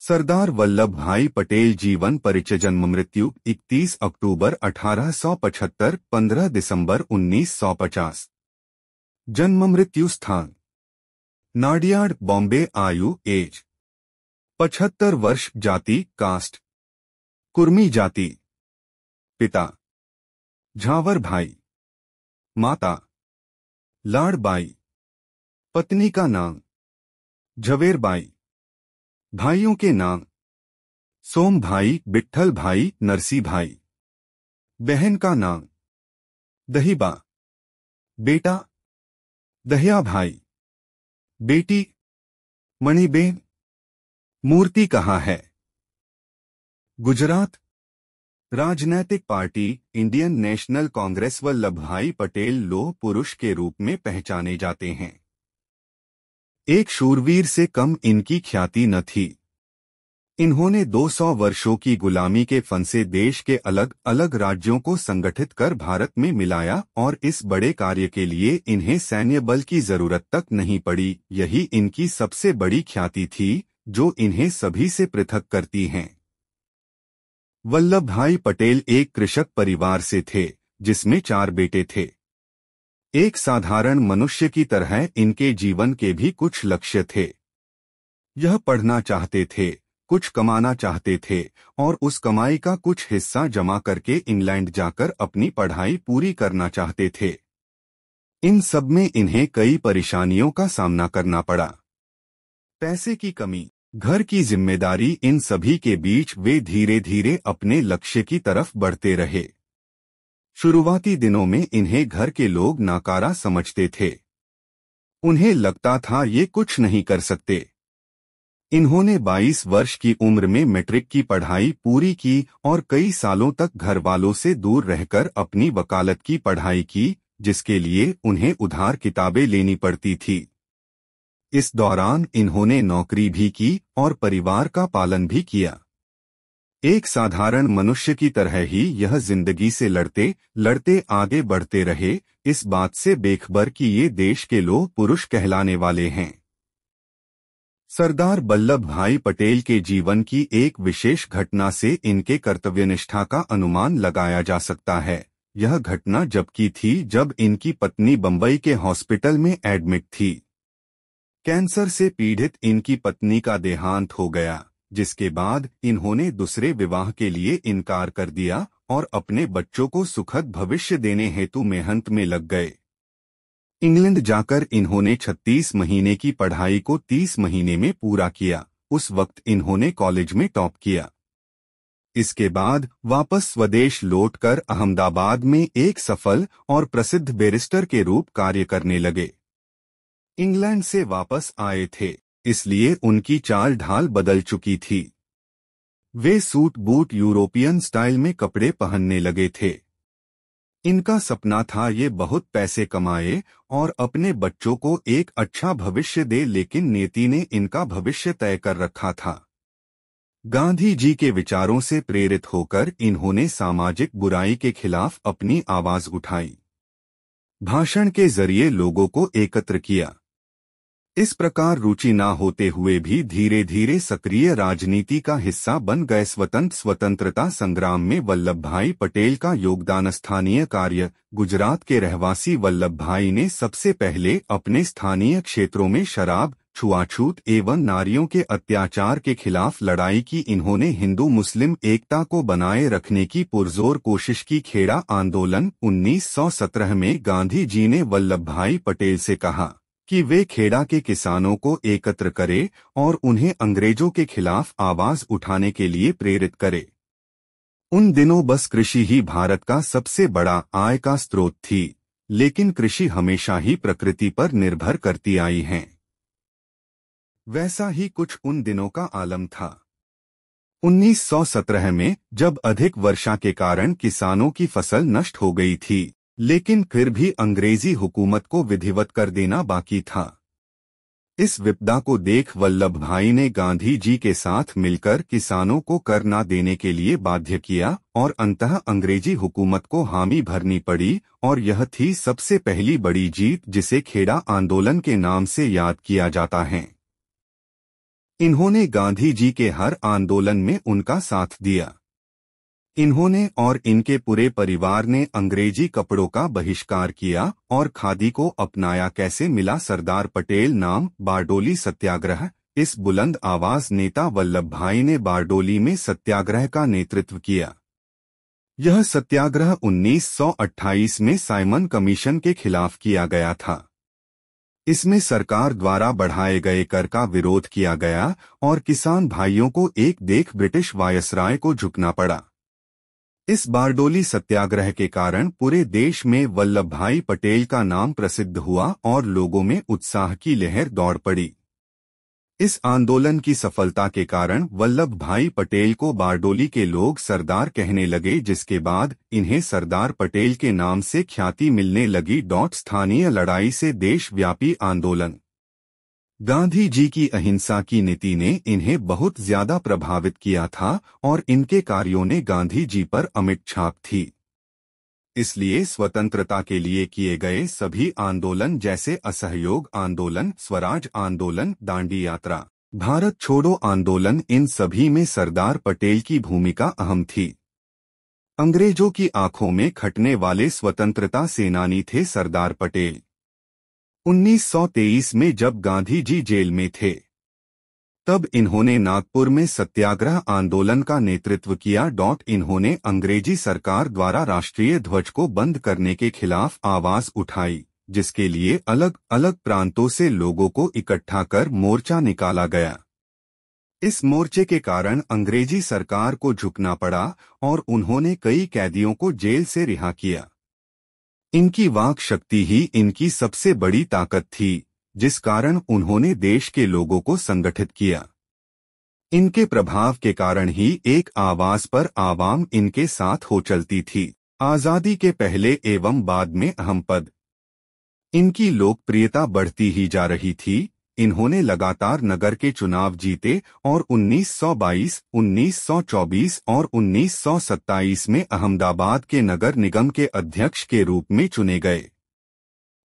सरदार Vallabhbhai Patel जीवन परिचय जन्म मृत्यु 31 अक्टूबर 1875 15 दिसंबर 1950। जन्म मृत्यु स्थान नाडियाड बॉम्बे। आयु एज 75 वर्ष। जाति कास्ट कुर्मी जाति। पिता झावर भाई, माता लाड़बाई। पत्नी का नाम झवेरबाई। भाइयों के नाम सोम भाई, बिट्ठल भाई, नरसी भाई। बहन का नाम दहीबा। बेटा दहिया भाई। बेटी मणिबेन। मूर्ति कहाँ है? गुजरात। राजनैतिक party Indian national Congress. Vallabh भाई पटेल लौह पुरुष के रूप में पहचाने जाते हैं। एक शूरवीर से कम इनकी ख्याति न थी। इन्होंने 200 वर्षों की गुलामी के फंसे देश के अलग अलग राज्यों को संगठित कर भारत में मिलाया और इस बड़े कार्य के लिए इन्हें सैन्य बल की जरूरत तक नहीं पड़ी। यही इनकी सबसे बड़ी ख्याति थी जो इन्हें सभी से पृथक करती हैं। वल्लभ भाई पटेल एक कृषक परिवार से थे जिसमें 4 बेटे थे। एक साधारण मनुष्य की तरह इनके जीवन के भी कुछ लक्ष्य थे। यह पढ़ना चाहते थे, कुछ कमाना चाहते थे और उस कमाई का कुछ हिस्सा जमा करके इंग्लैंड जाकर अपनी पढ़ाई पूरी करना चाहते थे। इन सब में इन्हें कई परेशानियों का सामना करना पड़ा। पैसे की कमी, घर की जिम्मेदारी, इन सभी के बीच वे धीरे धीरे अपने लक्ष्य की तरफ बढ़ते रहे। शुरुआती दिनों में इन्हें घर के लोग नाकारा समझते थे। उन्हें लगता था ये कुछ नहीं कर सकते। इन्होंने 22 वर्ष की उम्र में मैट्रिक की पढ़ाई पूरी की और कई सालों तक घर वालों से दूर रहकर अपनी वकालत की पढ़ाई की, जिसके लिए उन्हें उधार किताबें लेनी पड़ती थी। इस दौरान इन्होंने नौकरी भी की और परिवार का पालन भी किया। एक साधारण मनुष्य की तरह ही यह जिंदगी से लड़ते लड़ते आगे बढ़ते रहे, इस बात से बेखबर कि ये देश के लौह पुरुष कहलाने वाले हैं। सरदार वल्लभ भाई पटेल के जीवन की एक विशेष घटना से इनके कर्तव्यनिष्ठा का अनुमान लगाया जा सकता है। यह घटना जब की थी जब इनकी पत्नी बंबई के हॉस्पिटल में एडमिट थी। कैंसर से पीड़ित इनकी पत्नी का देहांत हो गया, जिसके बाद इन्होंने दूसरे विवाह के लिए इनकार कर दिया और अपने बच्चों को सुखद भविष्य देने हेतु मेहनत में लग गए। इंग्लैंड जाकर इन्होंने 36 महीने की पढ़ाई को 30 महीने में पूरा किया। उस वक्त इन्होंने कॉलेज में टॉप किया। इसके बाद वापस स्वदेश लौटकर अहमदाबाद में एक सफल और प्रसिद्ध बैरिस्टर के रूप कार्य करने लगे। इंग्लैंड से वापस आए थे, इसलिए उनकी चाल ढाल बदल चुकी थी। वे सूट बूट यूरोपियन स्टाइल में कपड़े पहनने लगे थे। इनका सपना था ये बहुत पैसे कमाए और अपने बच्चों को एक अच्छा भविष्य दे, लेकिन नियति ने इनका भविष्य तय कर रखा था। गांधी जी के विचारों से प्रेरित होकर इन्होंने सामाजिक बुराई के खिलाफ अपनी आवाज उठाई। भाषण के जरिए लोगों को एकत्र किया। इस प्रकार रुचि न होते हुए भी धीरे धीरे सक्रिय राजनीति का हिस्सा बन गए। स्वतंत्रता संग्राम में वल्लभ भाई पटेल का योगदान। स्थानीय कार्य। गुजरात के रहवासी वल्लभ भाई ने सबसे पहले अपने स्थानीय क्षेत्रों में शराब, छुआछूत एवं नारियों के अत्याचार के खिलाफ लड़ाई की। इन्होंने हिंदू मुस्लिम एकता को बनाए रखने की पुरजोर कोशिश की। खेड़ा आंदोलन। 1917 में गांधी जी ने वल्लभ भाई पटेल से कहा कि वे खेड़ा के किसानों को एकत्र करें और उन्हें अंग्रेजों के खिलाफ आवाज उठाने के लिए प्रेरित करें। उन दिनों बस कृषि ही भारत का सबसे बड़ा आय का स्रोत थी, लेकिन कृषि हमेशा ही प्रकृति पर निर्भर करती आई है। वैसा ही कुछ उन दिनों का आलम था। 1917 में जब अधिक वर्षा के कारण किसानों की फसल नष्ट हो गई थी, लेकिन फिर भी अंग्रेजी हुकूमत को विधिवत कर देना बाकी था। इस विपदा को देख वल्लभ भाई ने गांधी जी के साथ मिलकर किसानों को कर न देने के लिए बाध्य किया और अंततः अंग्रेजी हुकूमत को हामी भरनी पड़ी, और यह थी सबसे पहली बड़ी जीत जिसे खेड़ा आंदोलन के नाम से याद किया जाता है। इन्होंने गांधी जी के हर आंदोलन में उनका साथ दिया। इन्होंने और इनके पूरे परिवार ने अंग्रेजी कपड़ों का बहिष्कार किया और खादी को अपनाया। कैसे मिला सरदार पटेल नाम? बारडोली सत्याग्रह। इस बुलंद आवाज नेता वल्लभ भाई ने बारडोली में सत्याग्रह का नेतृत्व किया। यह सत्याग्रह 1928 में साइमन कमीशन के खिलाफ किया गया था। इसमें सरकार द्वारा बढ़ाए गए कर का विरोध किया गया और किसान भाइयों को एक देख ब्रिटिश वायसराय को झुकना पड़ा। इस बारडोली सत्याग्रह के कारण पूरे देश में वल्लभ भाई पटेल का नाम प्रसिद्ध हुआ और लोगों में उत्साह की लहर दौड़ पड़ी। इस आंदोलन की सफलता के कारण वल्लभ भाई पटेल को बारडोली के लोग सरदार कहने लगे, जिसके बाद इन्हें सरदार पटेल के नाम से ख्याति मिलने लगी। स्थानीय लड़ाई से देशव्यापी आंदोलन। गांधी जी की अहिंसा की नीति ने इन्हें बहुत ज्यादा प्रभावित किया था और इनके कार्यों ने गांधी जी पर अमिट छाप थी। इसलिए स्वतंत्रता के लिए किए गए सभी आंदोलन जैसे असहयोग आंदोलन, स्वराज आंदोलन, दांडी यात्रा, भारत छोड़ो आंदोलन, इन सभी में सरदार पटेल की भूमिका अहम थी। अंग्रेजों की आंखों में खटने वाले स्वतंत्रता सेनानी थे सरदार पटेल। 1923 में जब गांधी जी जेल में थे तब इन्होंने नागपुर में सत्याग्रह आंदोलन का नेतृत्व किया। इन्होंने अंग्रेजी सरकार द्वारा राष्ट्रीय ध्वज को बंद करने के खिलाफ आवाज उठाई, जिसके लिए अलग अलग प्रांतों से लोगों को इकट्ठा कर मोर्चा निकाला गया। इस मोर्चे के कारण अंग्रेजी सरकार को झुकना पड़ा और उन्होंने कई कैदियों को जेल से रिहा किया। इनकी वाक शक्ति ही इनकी सबसे बड़ी ताकत थी, जिस कारण उन्होंने देश के लोगों को संगठित किया। इनके प्रभाव के कारण ही एक आवाज पर आवाम इनके साथ हो चलती थी। आजादी के पहले एवं बाद में अहम पद। इनकी लोकप्रियता बढ़ती ही जा रही थी। इन्होंने लगातार नगर के चुनाव जीते और 1922, 1924 और 1927 में अहमदाबाद के नगर निगम के अध्यक्ष के रूप में चुने गए।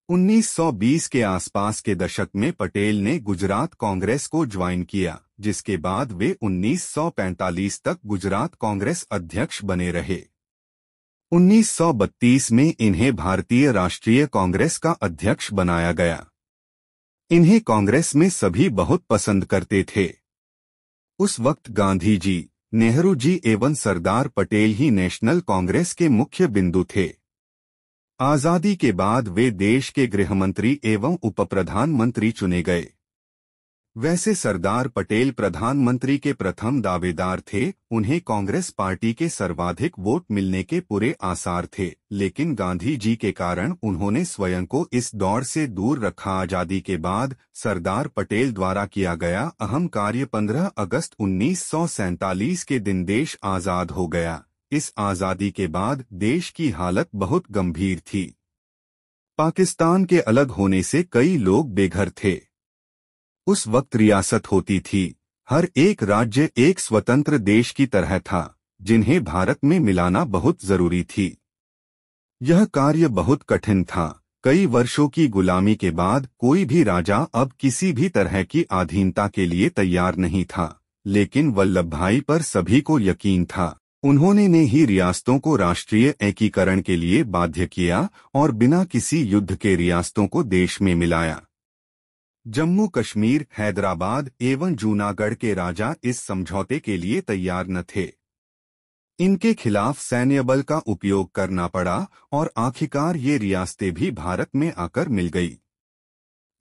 1920 के आसपास के दशक में पटेल ने गुजरात कांग्रेस को ज्वाइन किया, जिसके बाद वे 1945 तक गुजरात कांग्रेस अध्यक्ष बने रहे। 1932 में इन्हें भारतीय राष्ट्रीय कांग्रेस का अध्यक्ष बनाया गया। इन्हें कांग्रेस में सभी बहुत पसंद करते थे। उस वक्त गांधी जी, नेहरू जी एवं सरदार पटेल ही नेशनल कांग्रेस के मुख्य बिंदु थे। आजादी के बाद वे देश के गृहमंत्री एवं उप प्रधानमंत्री चुने गए। वैसे सरदार पटेल प्रधानमंत्री के प्रथम दावेदार थे। उन्हें कांग्रेस पार्टी के सर्वाधिक वोट मिलने के पूरे आसार थे, लेकिन गांधी जी के कारण उन्होंने स्वयं को इस दौड़ से दूर रखा। आजादी के बाद सरदार पटेल द्वारा किया गया अहम कार्य 15 अगस्त 1947 के दिन देश आजाद हो गया। इस आजादी के बाद देश की हालत बहुत गंभीर थी। पाकिस्तान के अलग होने से कई लोग बेघर थे। उस वक्त रियासत होती थी, हर एक राज्य एक स्वतंत्र देश की तरह था, जिन्हें भारत में मिलाना बहुत जरूरी थी। यह कार्य बहुत कठिन था। कई वर्षों की गुलामी के बाद कोई भी राजा अब किसी भी तरह की अधीनता के लिए तैयार नहीं था, लेकिन वल्लभ भाई पर सभी को यकीन था। उन्होंने ने ही रियासतों को राष्ट्रीय एकीकरण के लिए बाध्य किया और बिना किसी युद्ध के रियासतों को देश में मिलाया। जम्मू कश्मीर, हैदराबाद एवं जूनागढ़ के राजा इस समझौते के लिए तैयार न थे। इनके खिलाफ सैन्य बल का उपयोग करना पड़ा और आखिरकार ये रियासतें भी भारत में आकर मिल गई।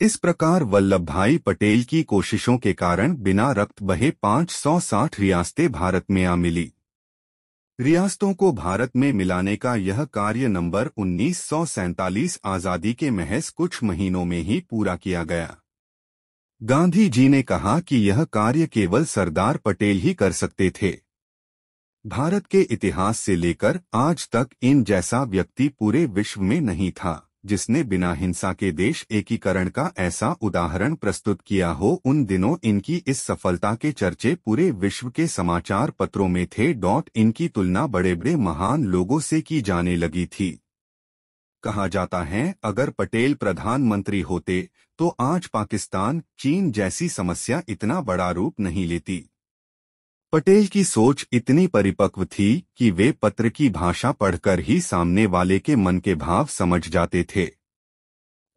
इस प्रकार वल्लभ भाई पटेल की कोशिशों के कारण बिना रक्त बहे 560 रियासतें भारत में आ मिली। रियासतों को भारत में मिलाने का यह कार्य नंबर 1947 आजादी के महज कुछ महीनों में ही पूरा किया गया। गांधी जी ने कहा कि यह कार्य केवल सरदार पटेल ही कर सकते थे। भारत के इतिहास से लेकर आज तक इन जैसा व्यक्ति पूरे विश्व में नहीं था, जिसने बिना हिंसा के देश एकीकरण का ऐसा उदाहरण प्रस्तुत किया हो। उन दिनों इनकी इस सफलता के चर्चे पूरे विश्व के समाचार पत्रों में थे। इनकी तुलना बड़े बड़े महान लोगों से की जाने लगी थी। कहा जाता है अगर पटेल प्रधानमंत्री होते तो आज पाकिस्तान चीन जैसी समस्या इतना बड़ा रूप नहीं लेती। पटेल की सोच इतनी परिपक्व थी कि वे पत्र की भाषा पढ़कर ही सामने वाले के मन के भाव समझ जाते थे।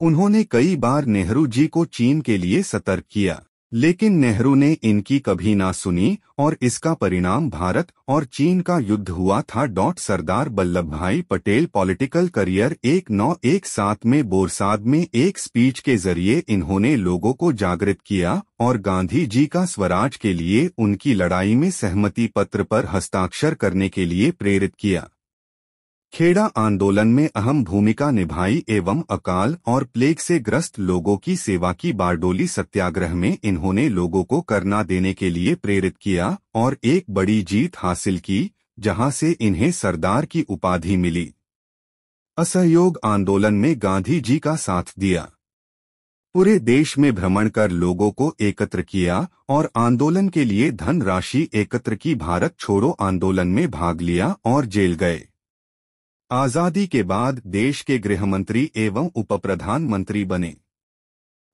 उन्होंने कई बार नेहरू जी को चीन के लिए सतर्क किया, लेकिन नेहरू ने इनकी कभी ना सुनी और इसका परिणाम भारत और चीन का युद्ध हुआ था। सरदार Vallabhbhai Patel political career 1917 में बोरसाद में एक स्पीच के जरिए इन्होंने लोगों को जागृत किया और गांधी जी का स्वराज के लिए उनकी लड़ाई में सहमति पत्र पर हस्ताक्षर करने के लिए प्रेरित किया। खेड़ा आंदोलन में अहम भूमिका निभाई एवं अकाल और प्लेग से ग्रस्त लोगों की सेवा की। बारडोली सत्याग्रह में इन्होंने लोगों को कर न देने के लिए प्रेरित किया और एक बड़ी जीत हासिल की, जहां से इन्हें सरदार की उपाधि मिली। असहयोग आंदोलन में गांधी जी का साथ दिया। पूरे देश में भ्रमण कर लोगों को एकत्र किया और आंदोलन के लिए धन राशि एकत्र की। भारत छोड़ो आंदोलन में भाग लिया और जेल गए। आजादी के बाद देश के गृहमंत्री एवं उप प्रधानमंत्री बने।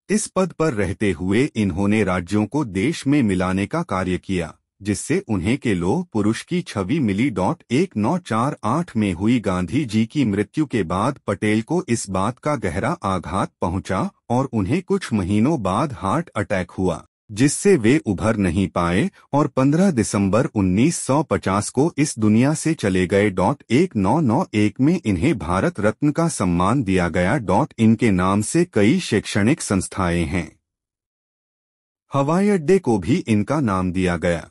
इस पद पर रहते हुए इन्होंने राज्यों को देश में मिलाने का कार्य किया, जिससे उन्हें के लोह पुरुष की छवि मिली। 1948 में हुई गांधी जी की मृत्यु के बाद पटेल को इस बात का गहरा आघात पहुंचा और उन्हें कुछ महीनों बाद हार्ट अटैक हुआ, जिससे वे उभर नहीं पाए और 15 दिसंबर 1950 को इस दुनिया से चले गए। 1991 में इन्हें भारत रत्न का सम्मान दिया गया। इनके नाम से कई शैक्षणिक संस्थाएं हैं। हवाई अड्डे को भी इनका नाम दिया गया।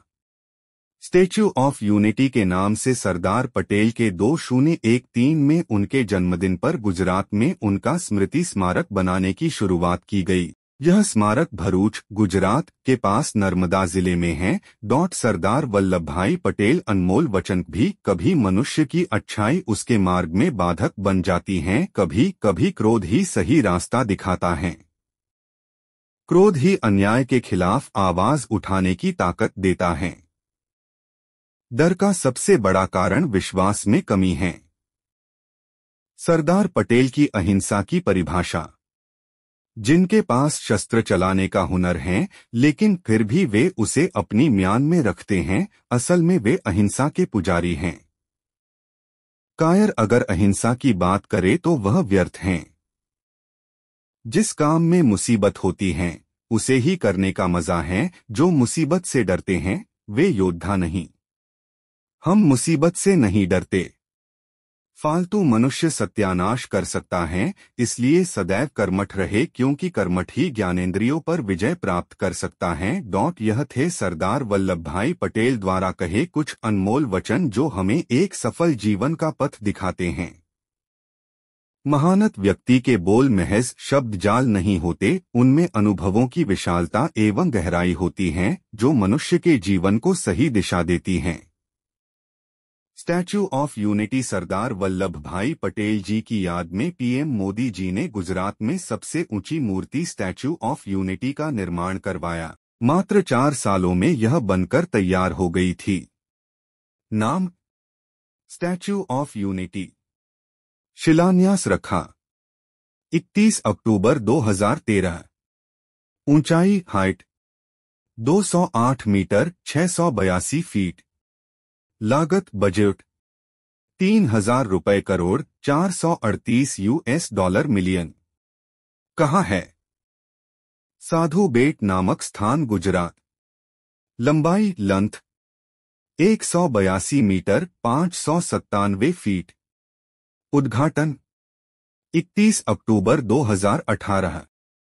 स्टैच्यू ऑफ यूनिटी के नाम से सरदार पटेल के 2013 में उनके जन्मदिन पर गुजरात में उनका स्मृति स्मारक बनाने की शुरुआत की गई। यह स्मारक भरूच, गुजरात के पास नर्मदा जिले में है। सरदार वल्लभ भाई पटेल अनमोल वचन भी कभी मनुष्य की अच्छाई उसके मार्ग में बाधक बन जाती हैं, कभी कभी क्रोध ही सही रास्ता दिखाता है। क्रोध ही अन्याय के खिलाफ आवाज उठाने की ताकत देता है। डर का सबसे बड़ा कारण विश्वास में कमी है। सरदार पटेल की अहिंसा की परिभाषा। जिनके पास शस्त्र चलाने का हुनर है लेकिन फिर भी वे उसे अपनी म्यान में रखते हैं, असल में वे अहिंसा के पुजारी हैं। कायर अगर अहिंसा की बात करे तो वह व्यर्थ हैं। जिस काम में मुसीबत होती है उसे ही करने का मजा है। जो मुसीबत से डरते हैं वे योद्धा नहीं। हम मुसीबत से नहीं डरते। फालतू मनुष्य सत्यानाश कर सकता है, इसलिए सदैव कर्मठ रहे, क्योंकि कर्मठ ही ज्ञानेंद्रियों पर विजय प्राप्त कर सकता है। यह थे सरदार वल्लभ भाई पटेल द्वारा कहे कुछ अनमोल वचन जो हमें एक सफल जीवन का पथ दिखाते हैं। महानत व्यक्ति के बोल महज शब्द जाल नहीं होते, उनमें अनुभवों की विशालता एवं गहराई होती है जो मनुष्य के जीवन को सही दिशा देती हैं। Statue of Unity. Sardar Vallabhbhai Patel जी की याद में पीएम मोदी जी ने गुजरात में सबसे ऊंची मूर्ति स्टैच्यू ऑफ यूनिटी का निर्माण करवाया। मात्र 4 सालों में यह बनकर तैयार हो गई थी। नाम स्टैच्यू ऑफ यूनिटी। शिलान्यास रखा 31 अक्टूबर 2013। ऊंचाई हाइट 208 मीटर 682 फीट। लागत बजट 3000 रुपए करोड़ 438 US डॉलर मिलियन। कहाँ है? साधु बेट नामक स्थान, गुजरात। लंबाई लंथ 182 मीटर 597 फीट। उद्घाटन 31 अक्टूबर 2018।